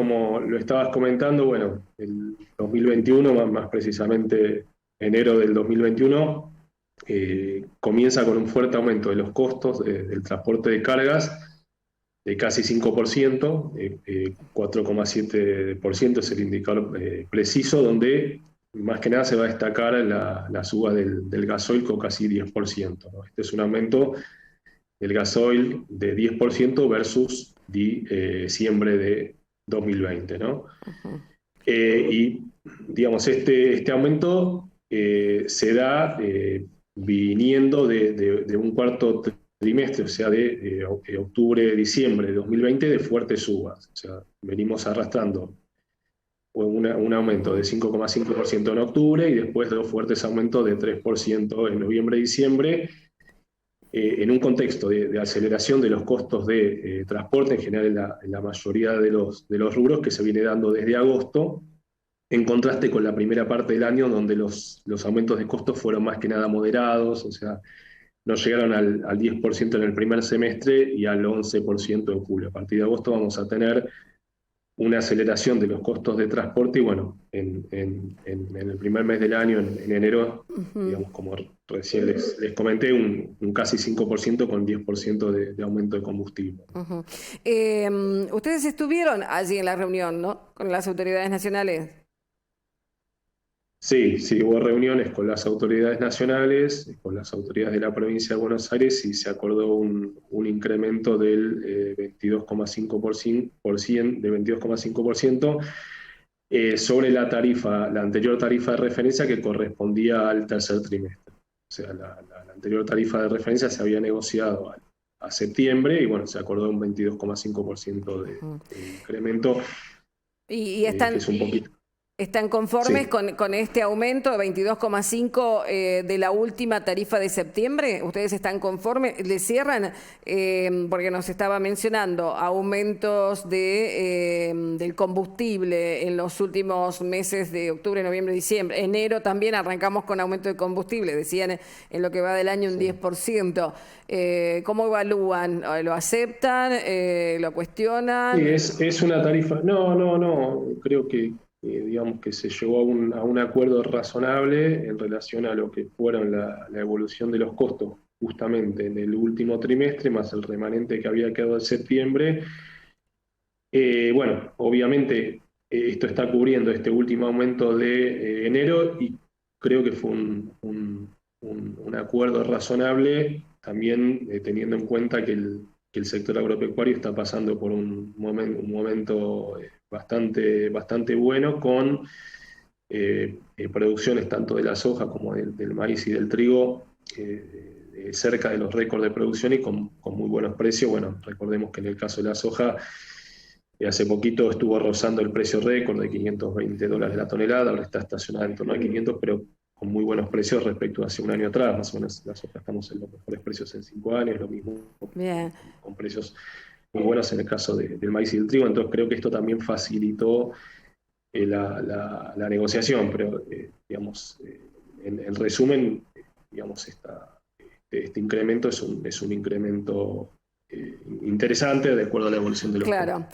como lo estabas comentando, bueno, el 2021, más precisamente enero del 2021, comienza con un fuerte aumento de los costos del transporte de cargas de casi 5%, 4,7% es el indicador preciso, donde más que nada se va a destacar la suba del gasoil con casi 10%, ¿no? Este es un aumento del gasoil de 10% versus diciembre de 2020, ¿no? Ujú. Y, digamos, este aumento se da viniendo de un cuarto trimestre, o sea, de octubre, diciembre de 2020, de fuertes subas. O sea, venimos arrastrando un aumento de Ujú. 5,5% en octubre y después dos fuertes aumentos de 3% en noviembre y diciembre, en un contexto de aceleración de los costos de transporte en general en la mayoría de los rubros que se viene dando desde agosto, en contraste con la primera parte del año donde los aumentos de costos fueron más que nada moderados, o sea, no llegaron al 10% en el primer semestre y al 11% en julio. A partir de agosto vamos a tener una aceleración de los costos de transporte y bueno, en el primer mes del año, en enero, Ujú. digamos, como recién les comenté, un casi 5% con 10% de aumento de combustible. Ujú. Ustedes estuvieron allí en la reunión, ¿no? Con las autoridades nacionales. Sí, sí, hubo reuniones con las autoridades nacionales, con las autoridades de la provincia de Buenos Aires y se acordó un incremento del 22,5%, de 22,5% sobre la tarifa, la anterior tarifa de referencia que correspondía al tercer trimestre. O sea, la anterior tarifa de referencia se había negociado a septiembre y bueno, se acordó un 22,5% Ujú. de incremento, Y que es un poquito. ¿están conformes Sí. con este aumento de 22,5 de la última tarifa de septiembre? ¿Ustedes están conformes? ¿Le cierran? Porque nos estaba mencionando aumentos del combustible en los últimos meses de octubre, noviembre, diciembre. Enero también arrancamos con aumento de combustible, decían en lo que va del año un Sí. 10%. ¿Cómo evalúan? ¿Lo aceptan? ¿Lo Sí, cuestionan? es una tarifa. No, no, no. Creo que digamos que se llegó a un acuerdo razonable en relación a lo que fueron la evolución de los costos justamente en el último trimestre, más el remanente que había quedado en septiembre. Bueno, obviamente esto está cubriendo este último aumento de enero y creo que fue un acuerdo razonable, también teniendo en cuenta que el sector agropecuario está pasando por un momento bastante bueno con producciones tanto de la soja como del maíz y del trigo cerca de los récords de producción y con muy buenos precios. Bueno, recordemos que en el caso de la soja hace poquito estuvo rozando el precio récord de $520 la tonelada, ahora está estacionada en torno a 500, pero con muy buenos precios respecto a hace un año atrás. Más o menos la soja estamos en los mejores precios en 5 años, lo mismo Bien. con precios muy buenos en el caso del maíz y del trigo. Entonces creo que esto también facilitó la negociación, pero digamos, en resumen, digamos, este incremento es un incremento interesante de acuerdo a la evolución de los costos. Claro.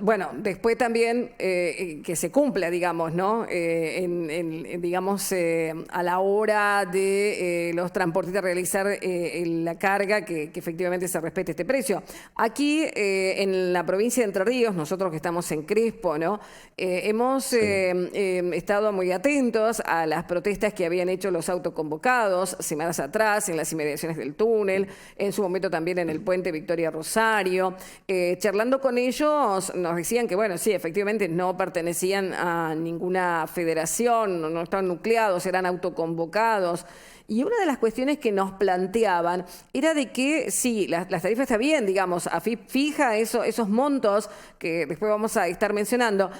Bueno, después también que se cumpla, digamos, ¿no? Digamos, a la hora de los transportistas realizar la carga, que efectivamente se respete este precio. Aquí, en la provincia de Entre Ríos, nosotros que estamos en Crespo, ¿no? Hemos Sí. estado muy atentos a las protestas que habían hecho los autoconvocados semanas atrás en las inmediaciones del túnel, en su momento también en el puente Victoria Rosario. Charlando con ellos nos decían que, bueno, sí, efectivamente no pertenecían a ninguna federación, no estaban nucleados, eran autoconvocados. Y una de las cuestiones que nos planteaban era de que sí, las tarifas está bien, digamos, AFIP fija esos montos que después vamos a estar mencionando,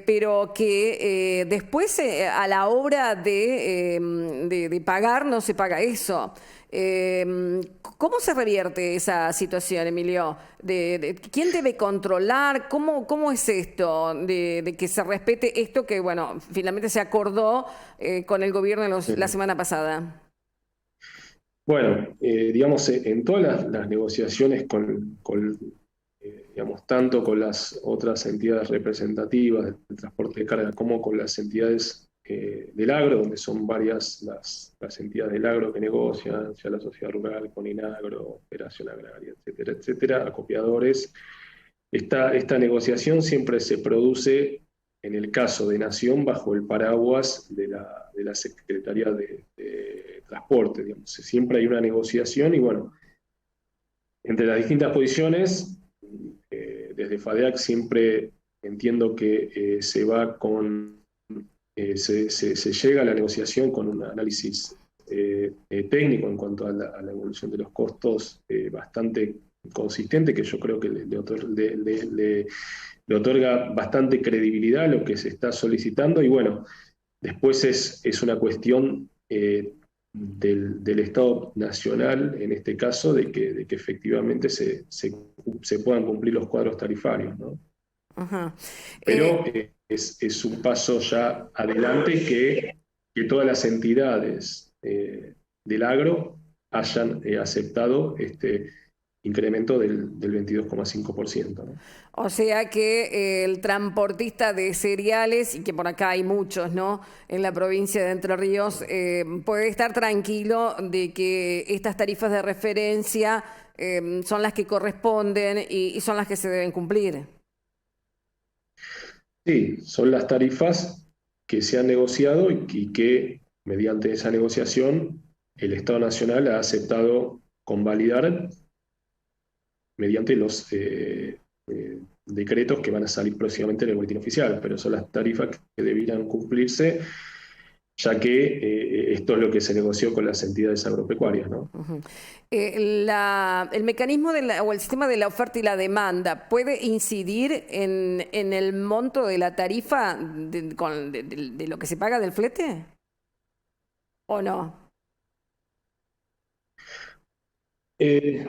pero que después a la hora de pagar no se paga eso. ¿Cómo se revierte esa situación, Emilio? ¿Quién debe controlar? ¿Cómo es esto de que se respete esto que, bueno, finalmente se acordó con el gobierno la semana pasada? Bueno, digamos, en todas las negociaciones digamos, tanto con las otras entidades representativas del transporte de carga como con las entidades del agro, donde son varias las entidades del agro que negocian, ya la sociedad rural, con Inagro, Operación Agraria, etcétera, etcétera, acopiadores. Esta negociación siempre se produce, en el caso de Nación, bajo el paraguas de la Secretaría de Transporte, digamos. Siempre hay una negociación y bueno, entre las distintas posiciones, desde FADEAC siempre entiendo que se llega a la negociación con un análisis técnico en cuanto a la evolución de los costos bastante consistente, que yo creo que le otorga bastante credibilidad a lo que se está solicitando y bueno, después es una cuestión del Estado nacional, en este caso, de que efectivamente se puedan cumplir los cuadros tarifarios, ¿no? Ajá. Pero es un paso ya adelante que todas las entidades del agro hayan aceptado este incremento del 22,5%, ¿no? O sea que el transportista de cereales, y que por acá hay muchos, ¿no? En la provincia de Entre Ríos, puede estar tranquilo de que estas tarifas de referencia son las que corresponden y son las que se deben cumplir. Sí, son las tarifas que se han negociado y que mediante esa negociación el Estado Nacional ha aceptado convalidar mediante los decretos que van a salir próximamente en el boletín oficial, pero son las tarifas que debieran cumplirse, ya que esto es lo que se negoció con las entidades agropecuarias, ¿no? Ujú. El mecanismo o el sistema de la oferta y la demanda puede incidir en el monto de la tarifa de lo que se paga del flete, ¿o no? Eh,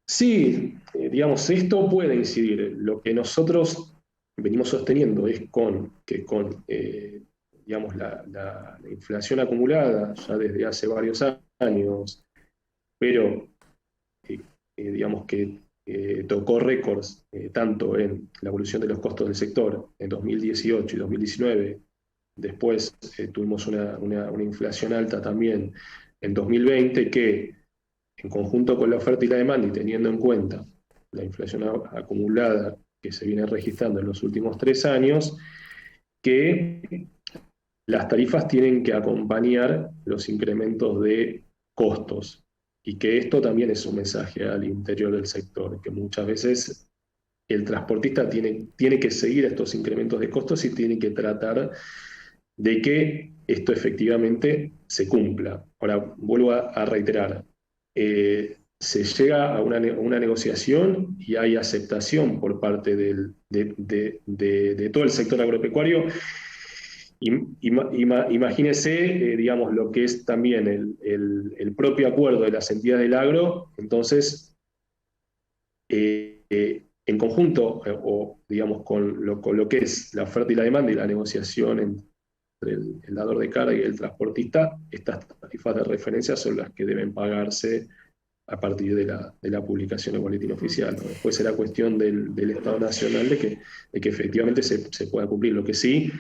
sí, digamos, esto puede incidir. Lo que nosotros venimos sosteniendo es que con digamos, la inflación acumulada ya desde hace varios años, pero digamos que tocó récords tanto en la evolución de los costos del sector en 2018 y 2019. Después tuvimos una inflación alta también en 2020 que en conjunto con la oferta y la demanda y teniendo en cuenta la inflación acumulada que se viene registrando en los últimos 3 años, que las tarifas tienen que acompañar los incrementos de costos y que esto también es un mensaje al interior del sector, que muchas veces el transportista tiene que seguir estos incrementos de costos y tiene que tratar de que esto efectivamente se cumpla. Ahora, vuelvo a reiterar, se llega a una negociación y hay aceptación por parte de todo el sector agropecuario. Imagínese, digamos, lo que es también el propio acuerdo de las entidades del agro, entonces, en conjunto, o digamos, con lo que es la oferta y la demanda y la negociación entre el dador de carga y el transportista, estas tarifas de referencia son las que deben pagarse a partir de la publicación del boletín oficial, ¿no? Después será cuestión del Estado Nacional de que efectivamente se pueda cumplir. Lo que sí,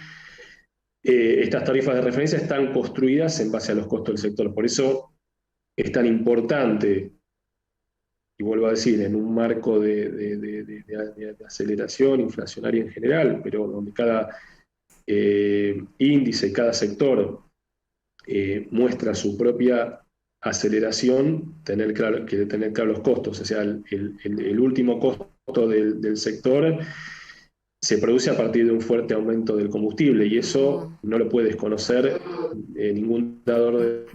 estas tarifas de referencia están construidas en base a los costos del sector. Por eso es tan importante, y vuelvo a decir, en un marco de aceleración inflacionaria en general, pero donde cada índice, cada sector muestra su propia aceleración, tener claro los costos. O sea, el último costo del sector se produce a partir de un fuerte aumento del combustible y eso no lo puede desconocer ningún dador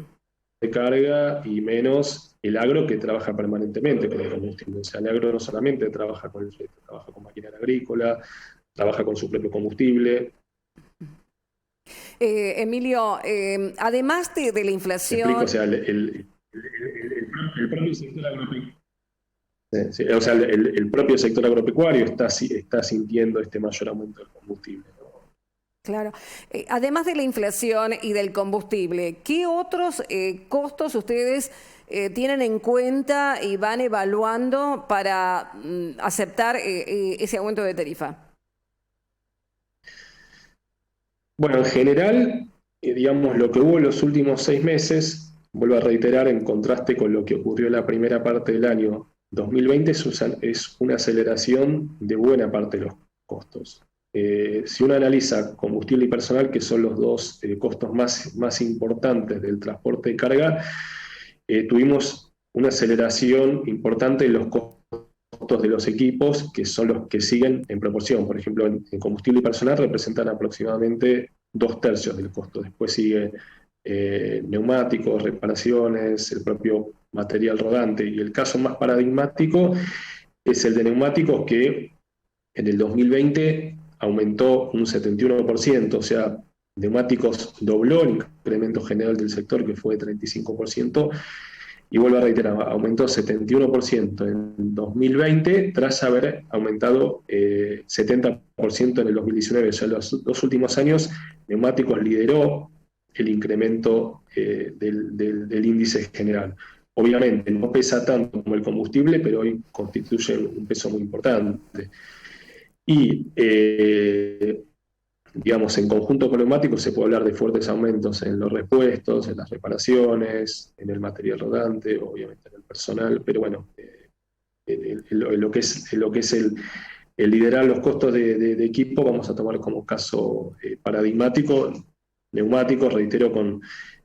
de carga y menos el agro que trabaja permanentemente con el combustible. O sea, el agro no solamente trabaja con el flete, trabaja con maquinaria agrícola, trabaja con su propio combustible. Emilio, además de la ¿Me explico? O inflación, sea, el propio sector agropecuario. Sí, o sea, el propio sector agropecuario está sintiendo este mayor aumento del combustible, ¿no? Claro. Además de la inflación y del combustible, ¿qué otros costos ustedes tienen en cuenta y van evaluando para aceptar ese aumento de tarifa? Bueno, en general, digamos, lo que hubo en los últimos 6 meses, vuelvo a reiterar, en contraste con lo que ocurrió en la primera parte del año 2020, es una aceleración de buena parte de los costos. Si uno analiza combustible y personal, que son los dos costos más importantes del transporte de carga, tuvimos una aceleración importante en los costos de los equipos, que son los que siguen en proporción. Por ejemplo, en combustible y personal representan aproximadamente 2/3 del costo. Después sigue neumáticos, reparaciones, el propio material rodante. Y el caso más paradigmático es el de neumáticos, que en el 2020 aumentó un 71%, o sea, neumáticos dobló el incremento general del sector, que fue de 35%, y vuelvo a reiterar, aumentó 71% en 2020, tras haber aumentado 70% en el 2019. O sea, los 2 últimos años, neumáticos lideró el incremento del índice general. Obviamente no pesa tanto como el combustible, pero hoy constituye un peso muy importante. Y digamos, en conjunto con neumáticos se puede hablar de fuertes aumentos en los repuestos, en las reparaciones, en el material rodante, obviamente en el personal, pero bueno, en lo que es el liderar los costos de equipo, vamos a tomar como caso paradigmático neumáticos, reitero,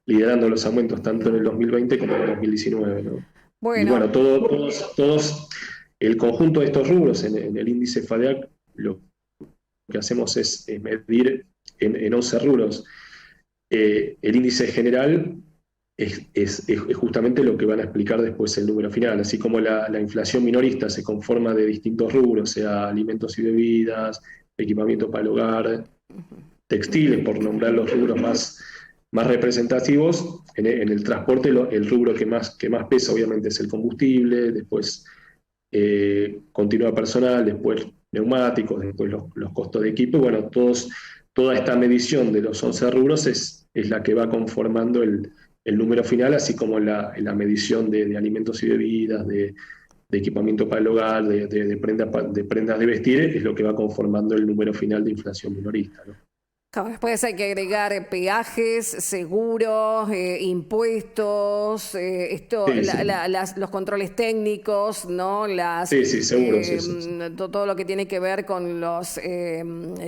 liderando los aumentos tanto en el 2020 como en el 2019, ¿no? Y Bueno, bueno, todos, el conjunto de estos rubros en el índice FADEAC, lo que hacemos es medir en 11 rubros. El índice general es justamente lo que van a explicar después el número final, así como la inflación minorista se conforma de distintos rubros, sea alimentos y bebidas, equipamiento para el hogar, textiles, por nombrar los rubros más representativos. En el transporte el rubro que más pesa obviamente es el combustible, después continúa personal, después neumáticos, después los costos de equipo. Bueno, toda esta medición de los 11 rubros es la que va conformando el número final, así como la medición de alimentos y bebidas, de equipamiento para el hogar, de prendas de vestir, es lo que va conformando el número final de inflación minorista, ¿no? claro, después hay que agregar peajes, seguros, impuestos, Sí, sí, los controles técnicos, ¿no? sí, sí, seguro, sí, sí, sí. Todo lo que tiene que ver con los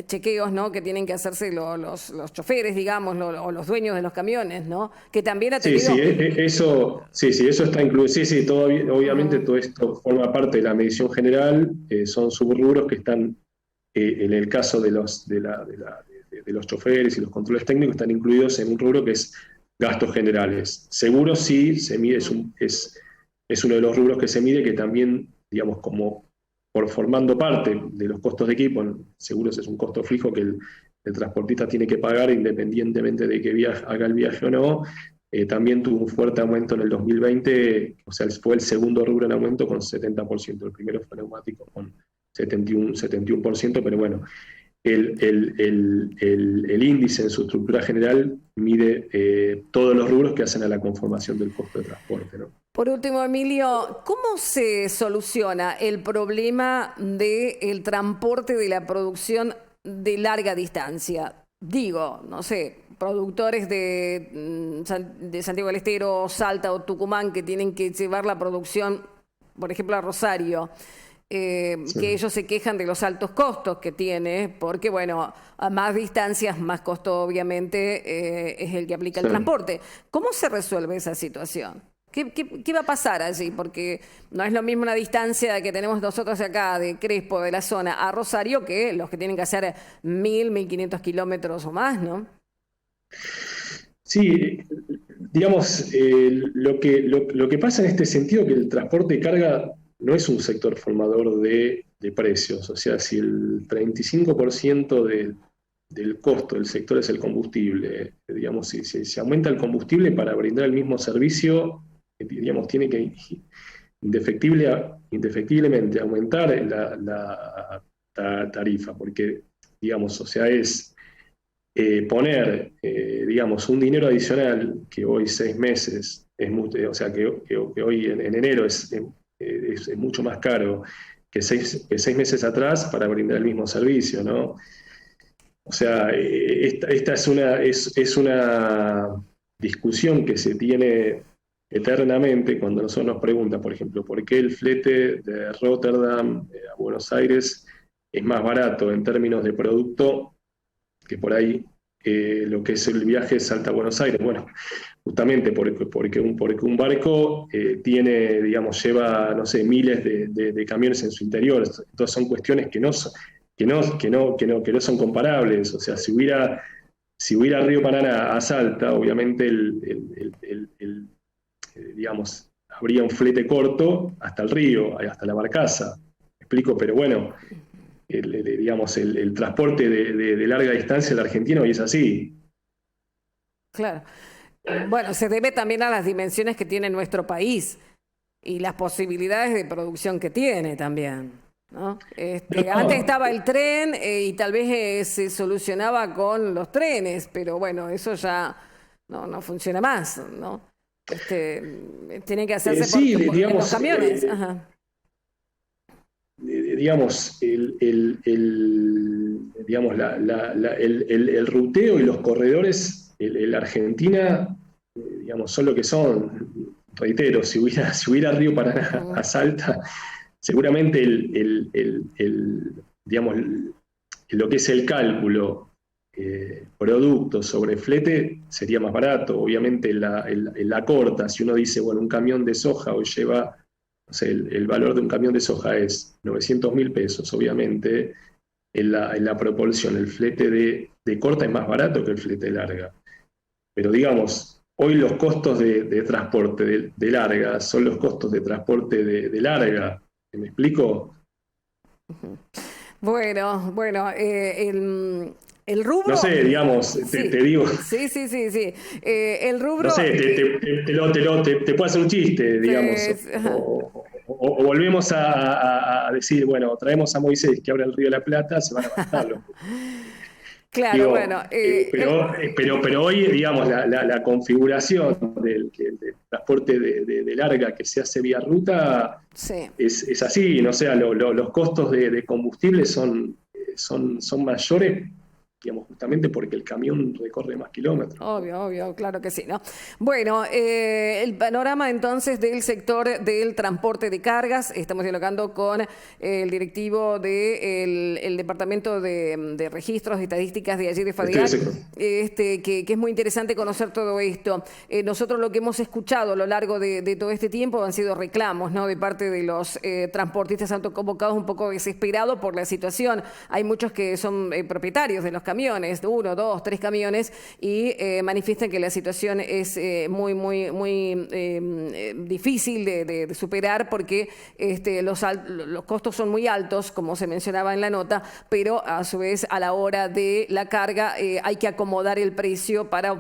chequeos, ¿no? Que tienen que hacerse los choferes, digamos, o los dueños de los camiones, ¿no? Que también ha Sí, tenido... sí, eso, sí, sí, eso está incluido. Sí, sí, obviamente Ujú. todo esto forma parte de la medición general, son subrubros que están, en el caso de los choferes y los controles técnicos, están incluidos en un rubro que es gastos generales. Seguros sí, se mide, es uno de los rubros que se mide, que también, digamos, como por formando parte de los costos de equipo, seguros es un costo fijo que el transportista tiene que pagar independientemente de que haga el viaje o no. También tuvo un fuerte aumento en el 2020, o sea, fue el segundo rubro en aumento con 70%. El primero fue neumático con 71%, pero bueno, el índice en su estructura general mide todos los rubros que hacen a la conformación del costo de transporte, ¿no? Por último, Emilio, ¿cómo se soluciona el problema del transporte de la producción de larga distancia? Digo, no sé, productores de Santiago del Estero, Salta o Tucumán que tienen que llevar la producción, por ejemplo, a Rosario, Sí, que ellos se quejan de los altos costos que tiene, porque bueno, a más distancias, más costo obviamente es el que aplica el sí. transporte. ¿Cómo se resuelve esa situación? ¿Qué va a pasar allí? Porque no es lo mismo una distancia que tenemos nosotros acá de Crespo, de la zona, a Rosario, que los que tienen que hacer 1.500 kilómetros o más, ¿no? Sí, digamos, lo que pasa en este sentido es que el transporte de carga no es un sector formador de precios. O sea, si el 35% del costo del sector es el combustible, digamos, si se aumenta el combustible para brindar el mismo servicio, digamos, tiene que indefectiblemente aumentar la tarifa, porque, digamos, o sea, poner, digamos, un dinero adicional que hoy 6 meses, o sea, que hoy en enero es mucho más caro que 6 meses atrás para brindar el mismo servicio, ¿no? O sea, esta es una discusión que se tiene eternamente cuando nosotros nos preguntan, por ejemplo, ¿por qué el flete de Rotterdam a Buenos Aires es más barato en términos de producto que por ahí lo que es el viaje de Salta a Buenos Aires? Bueno, justamente porque un barco tiene, digamos, lleva, no sé, miles de camiones en su interior. Entonces son cuestiones que no son comparables. O sea, si hubiera Río Paraná a Salta, obviamente digamos, habría un flete corto hasta el río, hasta la barcaza. ¿Me explico? Pero bueno, digamos, el transporte de larga distancia en la Argentina hoy es así. Claro. Bueno, se debe también a las dimensiones que tiene nuestro país y las posibilidades de producción que tiene también, ¿no? Antes No, estaba el tren y tal vez se solucionaba con los trenes, pero bueno, eso ya no funciona más, ¿no? Tiene que hacerse sí, en los digamos, camiones. Ajá. digamos, digamos el ruteo y los corredores en la Argentina, digamos, son lo que son. Reitero, si hubiera Río Paraná Ujú. a Salta, seguramente digamos, lo que es el cálculo producto sobre flete sería más barato. Obviamente en la corta, si uno dice, bueno, un camión de soja hoy lleva, no sé, el valor de un camión de soja es 900.000 pesos, obviamente en la proporción el flete de corta es más barato que el flete de larga. Pero digamos, hoy los costos de transporte de larga son los costos de transporte de larga. ¿Me explico? Bueno, el No rubro, sé, digamos, te sí, digo, sí. El no rubro, sé, te puedo hacer un chiste, digamos, ajá. o volvemos a decir, bueno, traemos a Moisés que abra el río de la Plata, se van a abaratar los costos. Claro, Digo, bueno, pero hoy, digamos, la configuración del transporte de larga que se hace vía ruta sí. es así, no sea, los costos de combustible son mayores, digamos, justamente porque el camión recorre más kilómetros, ¿no? Obvio, claro que sí, ¿no? Bueno, el panorama entonces del sector del transporte de cargas, estamos dialogando con el directivo del Departamento de Registros y Estadísticas de allí de Estoy de FADEAC, acuerdo. que es muy interesante conocer todo esto. Nosotros lo que hemos escuchado a lo largo de todo este tiempo han sido reclamos, ¿no? De parte de los transportistas autoconvocados un poco desesperados por la situación. Hay muchos que son propietarios de los camiones, de 1, 2, 3 camiones, y manifiestan que la situación es muy difícil de superar porque los costos son muy altos, como se mencionaba en la nota, pero a su vez a la hora de la carga hay que acomodar el precio para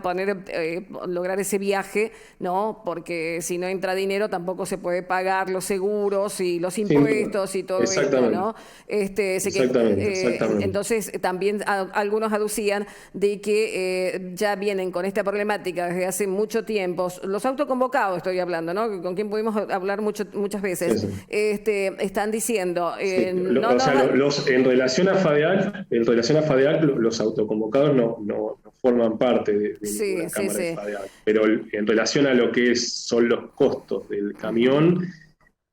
lograr ese viaje, ¿no? Porque si no entra dinero tampoco se puede pagar los seguros y los Sin duda. impuestos y todo esto, Exactamente, ¿no? exactamente, exactamente. Entonces también algunos aducían de que ya vienen con esta problemática desde hace mucho tiempo. Los autoconvocados estoy hablando, ¿no? Con quien pudimos hablar muchas Sí, veces. sí. Están diciendo, Sí, no o nos sea, da... en relación a FADEAC, los autoconvocados no forman parte de Sí, ninguna sí, cámara de sí. FADEAC, pero en relación a lo que son los costos del camión,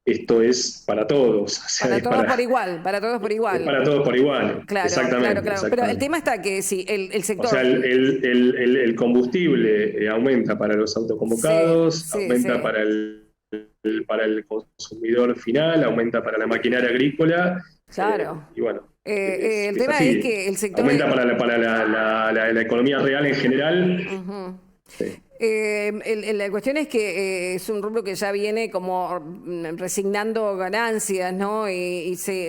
esto es para todos, o sea, Para todos por igual, para todos por es igual. para todos por igual, exactamente, Claro. Pero el exactamente. tema está que si el O sea, sector... el combustible aumenta para los Sí, autoconvocados, sí, aumenta sí. para el consumidor final, aumenta para la maquinaria agrícola, Claro. y bueno, El es tema es así. que el sector Aumenta de... para la economía real en general. Ujú. Sí. La cuestión es que es un rubro que ya viene como resignando ganancias, ¿no?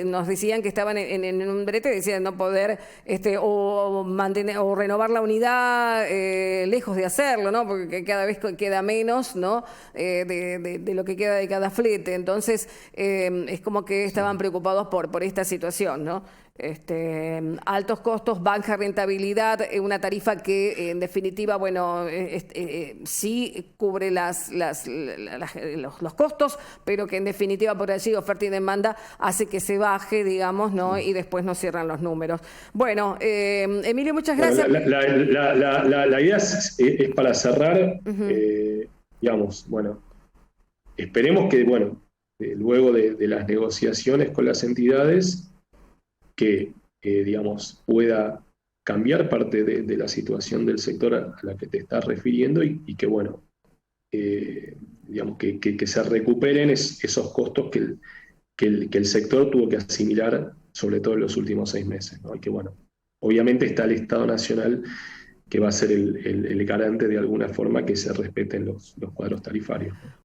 Nos decían que estaban en un brete, decían no poder o mantener o renovar la unidad, lejos de hacerlo, ¿no? Porque cada vez queda menos, ¿no? De lo que queda de cada flete. Entonces, es como que estaban preocupados por esta situación, ¿no? altos costos, baja rentabilidad, una tarifa que en definitiva, bueno, sí cubre los costos, pero que en definitiva por allí oferta y demanda hace que se baje, digamos, ¿no? Y después nos cierran los números. Bueno, Emilio, muchas gracias. Bueno, la idea es para cerrar, digamos, bueno, esperemos que, bueno, luego de las negociaciones con las entidades, que, digamos, pueda cambiar parte de la situación del sector a la que te estás refiriendo y que, bueno, digamos, que se recuperen esos costos que el sector tuvo que asimilar, sobre todo en los últimos 6 meses, ¿no? Y que, bueno, obviamente está el Estado Nacional que va a ser el garante de alguna forma que se respeten los cuadros tarifarios, ¿no?